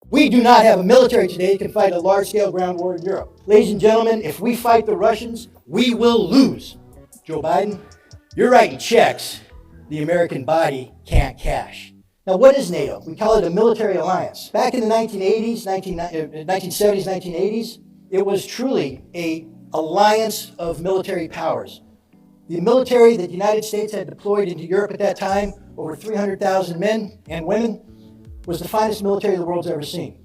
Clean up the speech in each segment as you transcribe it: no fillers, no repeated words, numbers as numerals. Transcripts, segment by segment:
We do not have a military today that can fight a large-scale ground war in Europe. Ladies and gentlemen, if we fight the Russians, we will lose. Joe Biden, you're writing checks the American body can't cash. Now, what is NATO? We call it a military alliance. Back in the 1980s, 1970s, 1980s, it was truly an alliance of military powers. The military that the United States had deployed into Europe at that time, over 300,000 men and women, was the finest military the world's ever seen.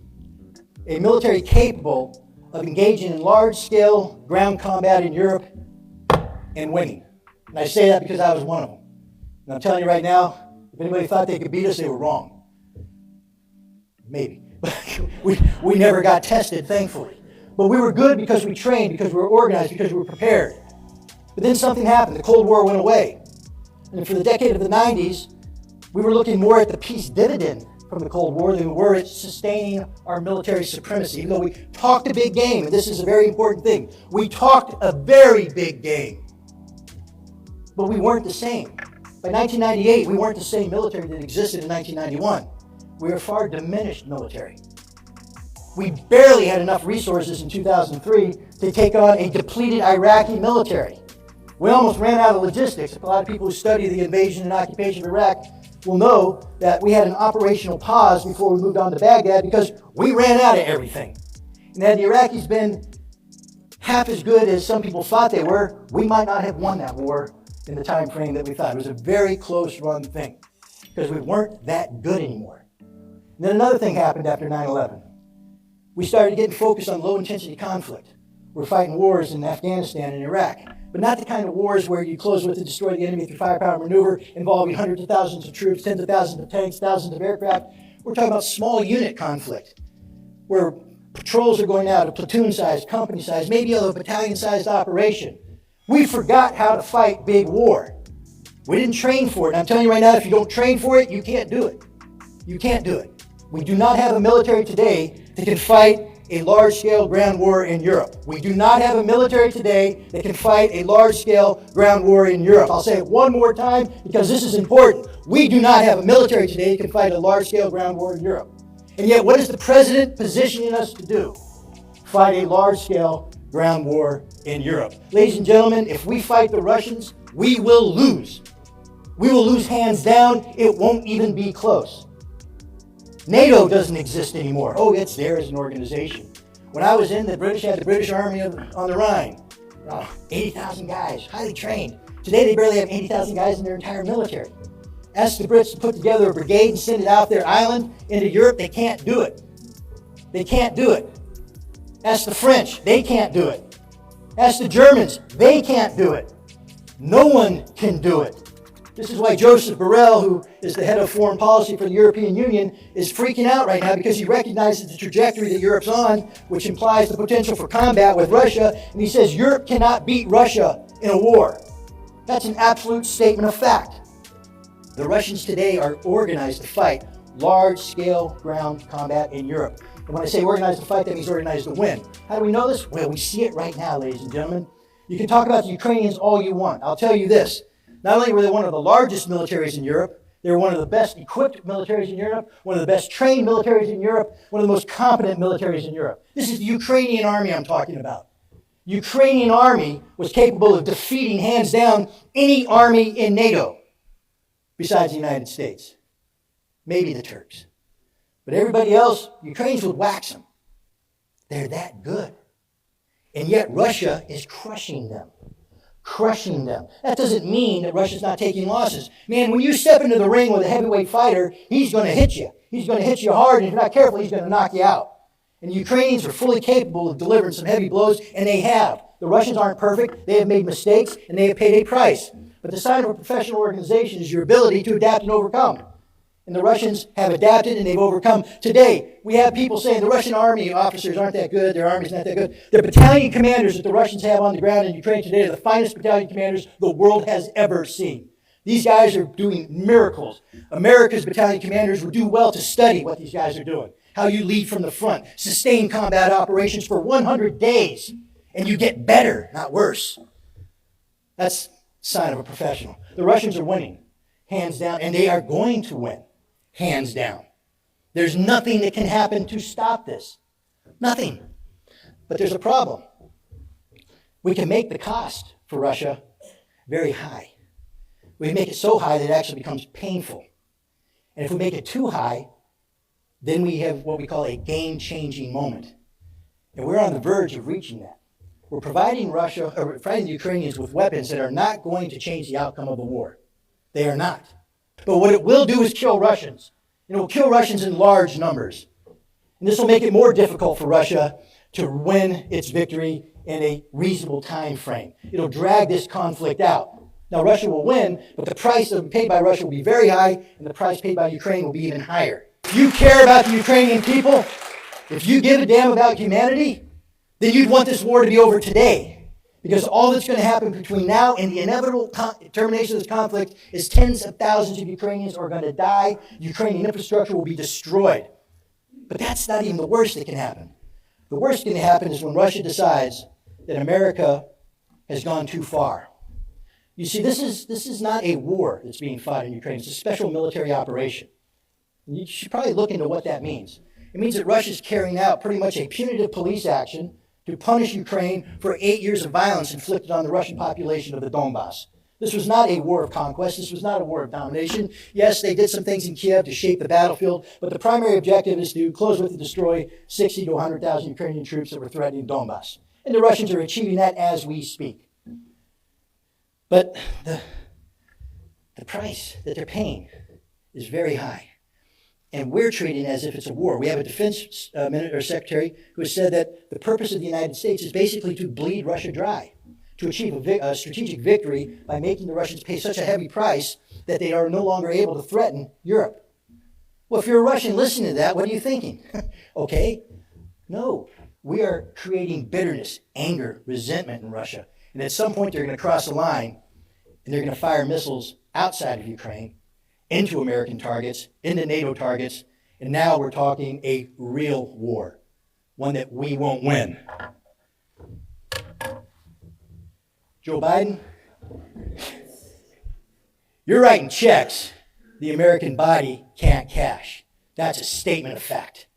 A military capable of engaging in large-scale ground combat in Europe and winning. And I say that because I was one of them. And I'm telling you right now, if anybody thought they could beat us, they were wrong. Maybe. we never got tested, thankfully. But we were good because we trained, because we were organized, because we were prepared. But then something happened. The Cold War went away. And for the decade of the 90s, we were looking more at the peace dividend from the Cold War than we were at sustaining our military supremacy. Even though we talked a big game, and this is a very important thing, we talked a very big game. But we weren't the same. By 1998, we weren't the same military that existed in 1991. We were a far diminished military. We barely had enough resources in 2003 to take on a depleted Iraqi military. We almost ran out of logistics. A lot of people who study the invasion and occupation of Iraq will know that we had an operational pause before we moved on to Baghdad because we ran out of everything. And had the Iraqis been half as good as some people thought they were, we might not have won that war in the time frame that we thought. It was a very close run thing because we weren't that good anymore. And then another thing happened after 9/11. We started getting focused on low intensity conflict. We're fighting wars in Afghanistan and Iraq, but not the kind of wars where you close with to destroy the enemy through firepower maneuver involving hundreds of thousands of troops, tens of thousands of tanks, thousands of aircraft. We're talking about small unit conflict where patrols are going out, a platoon size, company size, maybe a battalion sized operation. We forgot how to fight big war. We didn't train for it. And I'm telling you right now, if you don't train for it, you can't do it. You can't do it. We do not have a military today that can fight a large-scale ground war in Europe. We do not have a military today that can fight a large-scale ground war in Europe. I'll say it one more time because this is important. We do not have a military today that can fight a large-scale ground war in Europe. And yet, what is the president positioning us to do? Fight a large-scale ground war in Europe. Ladies and gentlemen, if we fight the Russians, we will lose. We will lose hands down. It won't even be close. NATO doesn't exist anymore. Oh, it's there as an organization. When I was in, the British had the British Army on the Rhine. 80,000 guys, highly trained. Today, they barely have 80,000 guys in their entire military. Ask the Brits to put together a brigade and send it out their island into Europe. They can't do it. They can't do it. Ask the French. They can't do it. Ask the Germans. They can't do it. No one can do it. This is why Joseph Borrell, who is the head of foreign policy for the European Union, is freaking out right now because he recognizes the trajectory that Europe's on, which implies the potential for combat with Russia. And he says Europe cannot beat Russia in a war. That's an absolute statement of fact. The Russians today are organized to fight large-scale ground combat in Europe. And when I say organized to fight, that means organized to win. How do we know this? Well, we see it right now, ladies and gentlemen. You can talk about the Ukrainians all you want. I'll tell you this. Not only were they one of the largest militaries in Europe, they were one of the best equipped militaries in Europe, one of the best trained militaries in Europe, one of the most competent militaries in Europe. This is the Ukrainian army I'm talking about. The Ukrainian army was capable of defeating, hands down, any army in NATO besides the United States. Maybe the Turks. But everybody else, Ukrainians would wax them. They're that good. And yet Russia is crushing them. Crushing them. That doesn't mean that Russia's not taking losses. Man, when you step into the ring with a heavyweight fighter, he's going to hit you. He's going to hit you hard, and if you're not careful, he's going to knock you out. And the Ukrainians are fully capable of delivering some heavy blows, and they have. The Russians aren't perfect. They have made mistakes, and they have paid a price. But the sign of a professional organization is your ability to adapt and overcome. And the Russians have adapted and they've overcome. Today, we have people saying the Russian army officers aren't that good, their army's not that good. The battalion commanders that the Russians have on the ground in Ukraine today are the finest battalion commanders the world has ever seen. These guys are doing miracles. America's battalion commanders would do well to study what these guys are doing. How you lead from the front, sustain combat operations for 100 days, and you get better, not worse. That's a sign of a professional. The Russians are winning, hands down, and they are going to win. Hands down. There's nothing that can happen to stop this. Nothing. But there's a problem. We can make the cost for Russia very high. We can make it so high that it actually becomes painful. And if we make it too high, then we have what we call a game-changing moment. And we're on the verge of reaching that. We're providing the Ukrainians with weapons that are not going to change the outcome of the war. They are not. But what it will do is kill Russians. It will kill Russians in large numbers. And this will make it more difficult for Russia to win its victory in a reasonable time frame. It'll drag this conflict out. Now, Russia will win, but the price paid by Russia will be very high, and the price paid by Ukraine will be even higher. If you care about the Ukrainian people, if you give a damn about humanity, then you'd want this war to be over today. Because all that's going to happen between now and the inevitable termination of this conflict is tens of thousands of Ukrainians are going to die. Ukrainian infrastructure will be destroyed. But that's not even the worst that can happen. The worst that can happen is when Russia decides that America has gone too far. You see, this is not a war that's being fought in Ukraine. It's a special military operation. And you should probably look into what that means. It means that Russia's carrying out pretty much a punitive police action to punish Ukraine for 8 years of violence inflicted on the Russian population of the Donbass. This was not a war of conquest. This was not a war of domination. Yes, they did some things in Kiev to shape the battlefield, but the primary objective is to close with and destroy 60 to 100,000 Ukrainian troops that were threatening Donbass. And the Russians are achieving that as we speak. But the price that they're paying is very high. And we're treating it as if it's a war. We have a defense secretary who has said that the purpose of the United States is basically to bleed Russia dry, to achieve a strategic victory by making the Russians pay such a heavy price that they are no longer able to threaten Europe. Well, if you're a Russian listening to that, what are you thinking? Okay, no. We are creating bitterness, anger, resentment in Russia. And at some point, they're going to cross the line, and they're going to fire missiles outside of Ukraine, into American targets, into NATO targets, and now we're talking a real war, one that we won't win. Joe Biden, you're writing checks the American body can't cash. That's a statement of fact.